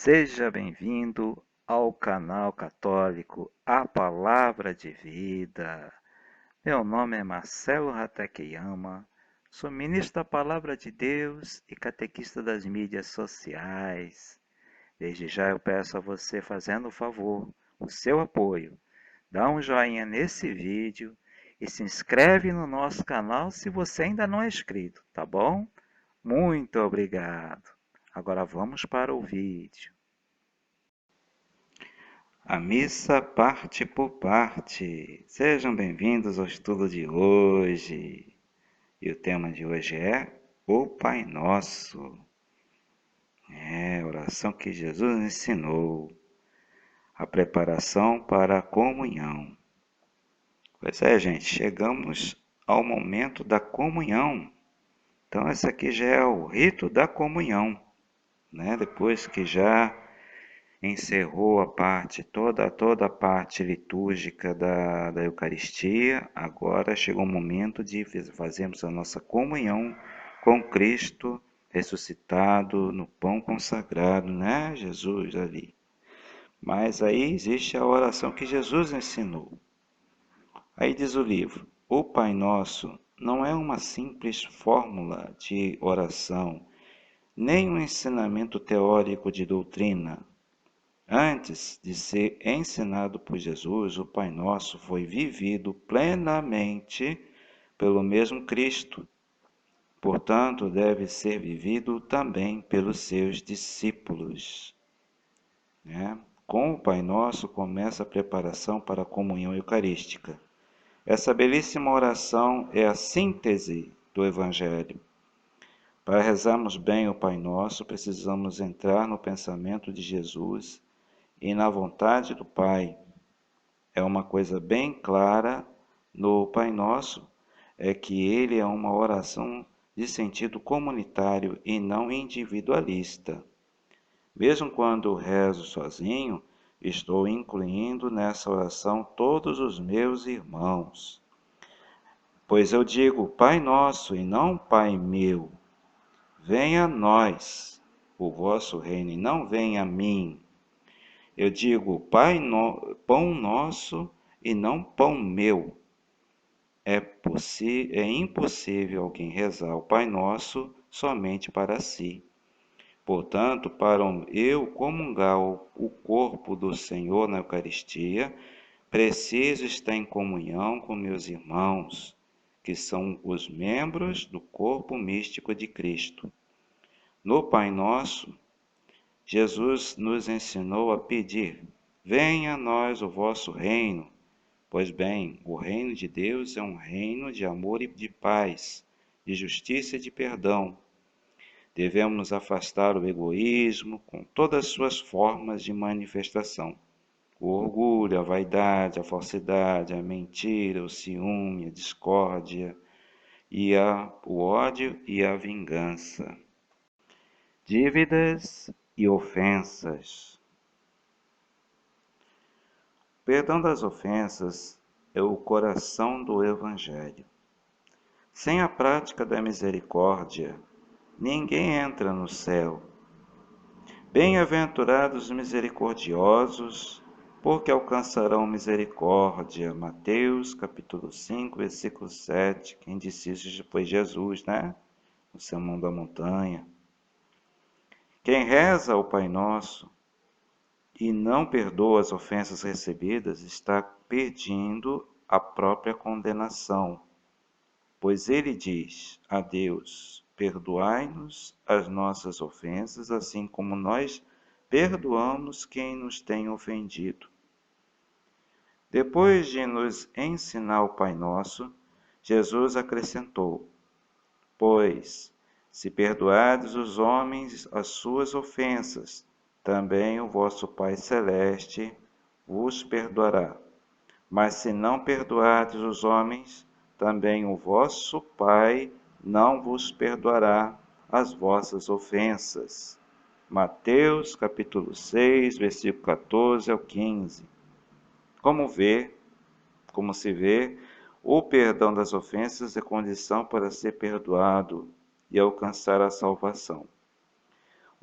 Seja bem-vindo ao canal católico A Palavra de Vida. Meu nome é Marcelo Hatakeyama, sou ministro da Palavra de Deus e catequista das mídias sociais. Desde já eu peço a você, fazendo o favor, o seu apoio. Dá um joinha nesse vídeo e se inscreve no nosso canal se você ainda não é inscrito, tá bom? Muito obrigado. Agora vamos para o vídeo. A missa parte por parte. Sejam bem-vindos ao estudo de hoje. E o tema de hoje é o Pai Nosso. A oração que Jesus ensinou. A preparação para a comunhão. Pois é, gente, chegamos ao momento da comunhão. Então, esse aqui já é o rito da comunhão, né? Depois que já encerrou toda a parte litúrgica da Eucaristia, agora chegou o momento de fazermos a nossa comunhão com Cristo ressuscitado no pão consagrado, né? Jesus ali. Mas aí existe a oração que Jesus ensinou. Aí diz o livro: o Pai Nosso não é uma simples fórmula de oração, nem um ensinamento teórico de doutrina. Antes de ser ensinado por Jesus, o Pai Nosso foi vivido plenamente pelo mesmo Cristo. Portanto, deve ser vivido também pelos seus discípulos. Com o Pai Nosso começa a preparação para a comunhão eucarística. Essa belíssima oração é a síntese do Evangelho. Para rezarmos bem o Pai Nosso, precisamos entrar no pensamento de Jesus e na vontade do Pai. É uma coisa bem clara no Pai Nosso, é que ele é uma oração de sentido comunitário e não individualista. Mesmo quando rezo sozinho, estou incluindo nessa oração todos os meus irmãos. Pois eu digo Pai Nosso e não Pai meu. Venha a nós o vosso reino e não venha a mim. Eu digo pão nosso e não pão meu. É impossível alguém rezar o Pai Nosso somente para si. Portanto, para eu comungar o corpo do Senhor na Eucaristia, preciso estar em comunhão com meus irmãos, que são os membros do corpo místico de Cristo. No Pai Nosso, Jesus nos ensinou a pedir: venha a nós o vosso reino. Pois bem, o reino de Deus é um reino de amor e de paz, de justiça e de perdão. Devemos afastar o egoísmo com todas as suas formas de manifestação. O orgulho, a vaidade, a falsidade, a mentira, o ciúme, a discórdia, o ódio e a vingança. Dívidas e ofensas. O perdão das ofensas é o coração do Evangelho. Sem a prática da misericórdia, ninguém entra no céu. Bem-aventurados os misericordiosos, porque alcançarão misericórdia. Mateus, capítulo 5, versículo 7. Quem disse isso foi Jesus, né? No Sermão da Montanha. Quem reza o Pai Nosso e não perdoa as ofensas recebidas, está pedindo a própria condenação. Pois ele diz a Deus: perdoai-nos as nossas ofensas, assim como nós perdoamos quem nos tem ofendido. Depois de nos ensinar o Pai Nosso, Jesus acrescentou: pois, se perdoardes os homens as suas ofensas, também o vosso Pai Celeste vos perdoará. Mas se não perdoardes os homens, também o vosso Pai não vos perdoará as vossas ofensas. Mateus, capítulo 6, versículo 14 ao 15. Como se vê, o perdão das ofensas é condição para ser perdoado e alcançar a salvação.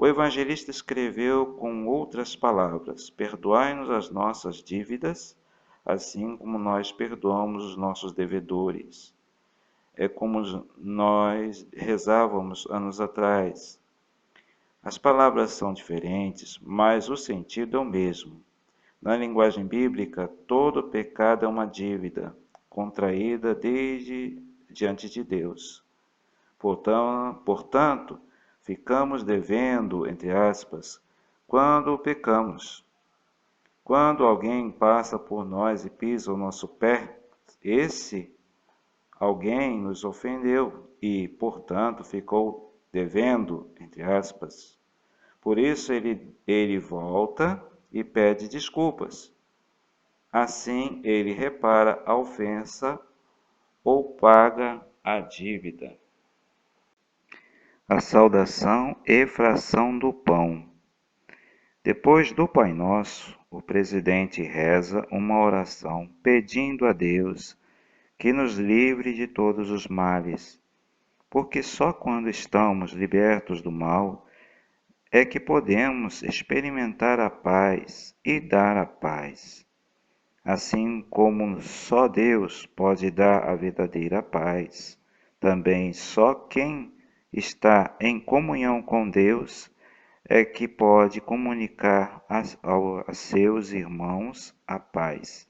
O evangelista escreveu com outras palavras: perdoai-nos as nossas dívidas, assim como nós perdoamos os nossos devedores. É como nós rezávamos anos atrás. As palavras são diferentes, mas o sentido é o mesmo. Na linguagem bíblica, todo pecado é uma dívida contraída diante de Deus. Portanto, ficamos devendo, entre aspas, quando pecamos. Quando alguém passa por nós e pisa o nosso pé, esse alguém nos ofendeu e, portanto, ficou devendo, entre aspas. Por isso ele volta e pede desculpas. Assim ele repara a ofensa ou paga a dívida. A saudação e fração do pão. Depois do Pai Nosso, o presidente reza uma oração pedindo a Deus que nos livre de todos os males, porque só quando estamos libertos do mal é que podemos experimentar a paz e dar a paz. Assim como só Deus pode dar a verdadeira paz, também só quem está em comunhão com Deus é que pode comunicar a seus irmãos a paz.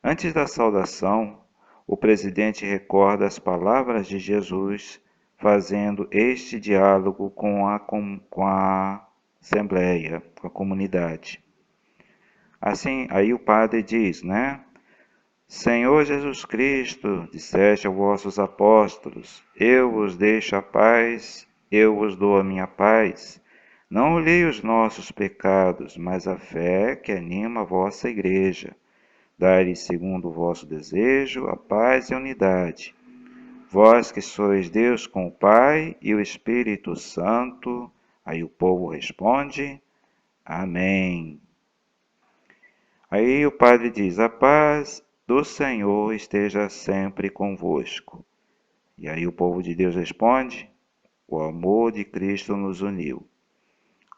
Antes da saudação, o presidente recorda as palavras de Jesus, fazendo este diálogo com a assembleia, com a comunidade. Assim, aí o padre diz, né? Senhor Jesus Cristo, disseste aos vossos apóstolos, eu vos deixo a paz, eu vos dou a minha paz. Não olhei os nossos pecados, mas a fé que anima a vossa igreja. Dai-lhe segundo o vosso desejo a paz e a unidade. Vós que sois Deus com o Pai e o Espírito Santo. Aí o povo responde, Amém. Aí o padre diz, a paz do Senhor esteja sempre convosco. E aí o povo de Deus responde, o amor de Cristo nos uniu.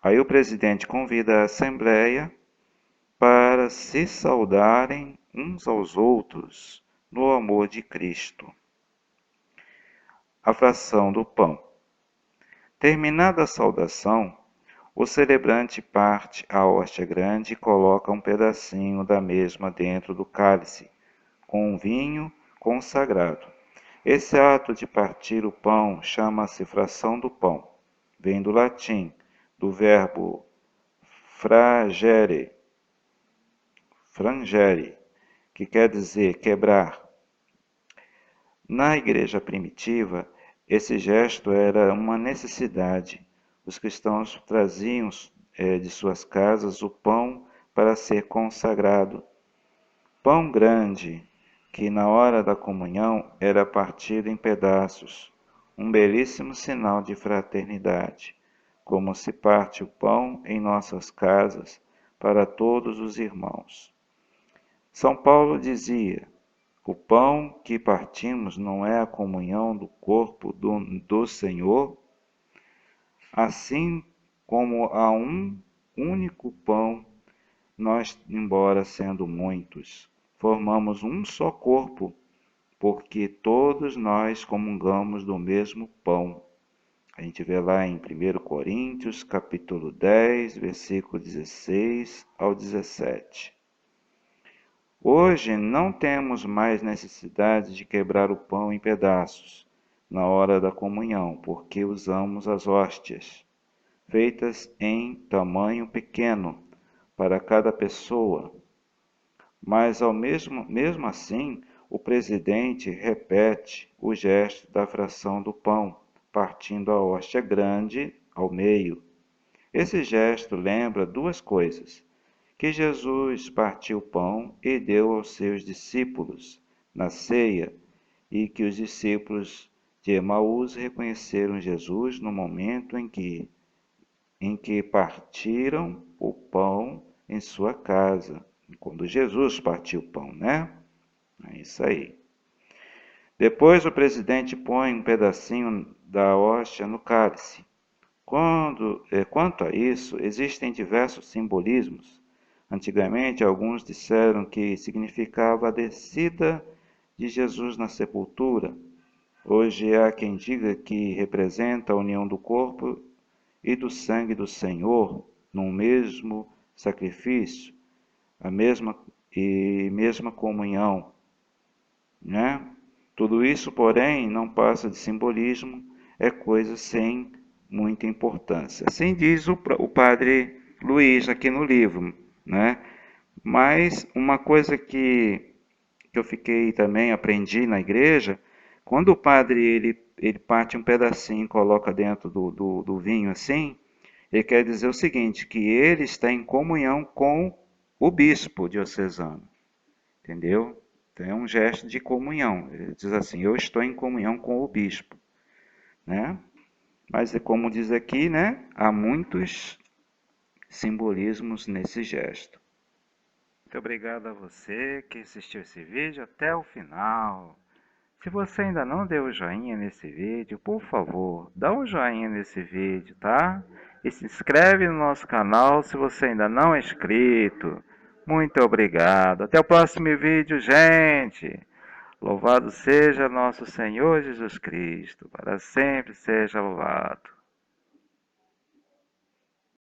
Aí o presidente convida a assembleia para se saudarem uns aos outros no amor de Cristo. A fração do pão. Terminada a saudação, o celebrante parte a hóstia grande e coloca um pedacinho da mesma dentro do cálice, com um vinho consagrado. Esse ato de partir o pão chama-se fração do pão. Vem do latim, do verbo frangere, que quer dizer quebrar. Na igreja primitiva, esse gesto era uma necessidade. Os cristãos traziam de suas casas o pão para ser consagrado. Pão grande, que na hora da comunhão era partido em pedaços, um belíssimo sinal de fraternidade, como se parte o pão em nossas casas para todos os irmãos. São Paulo dizia, o pão que partimos não é a comunhão do corpo do Senhor? Assim como há um único pão, nós, embora sendo muitos, formamos um só corpo, porque todos nós comungamos do mesmo pão. A gente vê lá em 1 Coríntios, capítulo 10, versículo 16 ao 17. Hoje não temos mais necessidade de quebrar o pão em pedaços na hora da comunhão, porque usamos as hóstias, feitas em tamanho pequeno para cada pessoa. Mas mesmo assim, o presidente repete o gesto da fração do pão, partindo a hóstia grande ao meio. Esse gesto lembra duas coisas: que Jesus partiu o pão e deu aos seus discípulos na ceia, e que os discípulos de Emaús reconheceram Jesus no momento em que partiram o pão em sua casa, quando Jesus partiu o pão, né? É isso aí. Depois o presidente põe um pedacinho da hóstia no cálice, Quanto a isso, existem diversos simbolismos. Antigamente, alguns disseram que significava a descida de Jesus na sepultura. Hoje há quem diga que representa a união do corpo e do sangue do Senhor num mesmo sacrifício, a mesma comunhão, né? Tudo isso, porém, não passa de simbolismo, é coisa sem muita importância. Assim diz o padre Luiz aqui no livro, né? Mas uma coisa que eu fiquei também, aprendi na igreja, quando o padre ele parte um pedacinho e coloca dentro do vinho assim, ele quer dizer o seguinte, que ele está em comunhão com o bispo diocesano, entendeu? Então é um gesto de comunhão. Ele diz assim, eu estou em comunhão com o bispo, né? Mas é como diz aqui, né? Há muitos simbolismos nesse gesto. Muito obrigado a você que assistiu esse vídeo até o final. Se você ainda não deu o joinha nesse vídeo, por favor, dá um joinha nesse vídeo, tá? E se inscreve no nosso canal se você ainda não é inscrito. Muito obrigado. Até o próximo vídeo, gente. Louvado seja nosso Senhor Jesus Cristo. Para sempre seja louvado.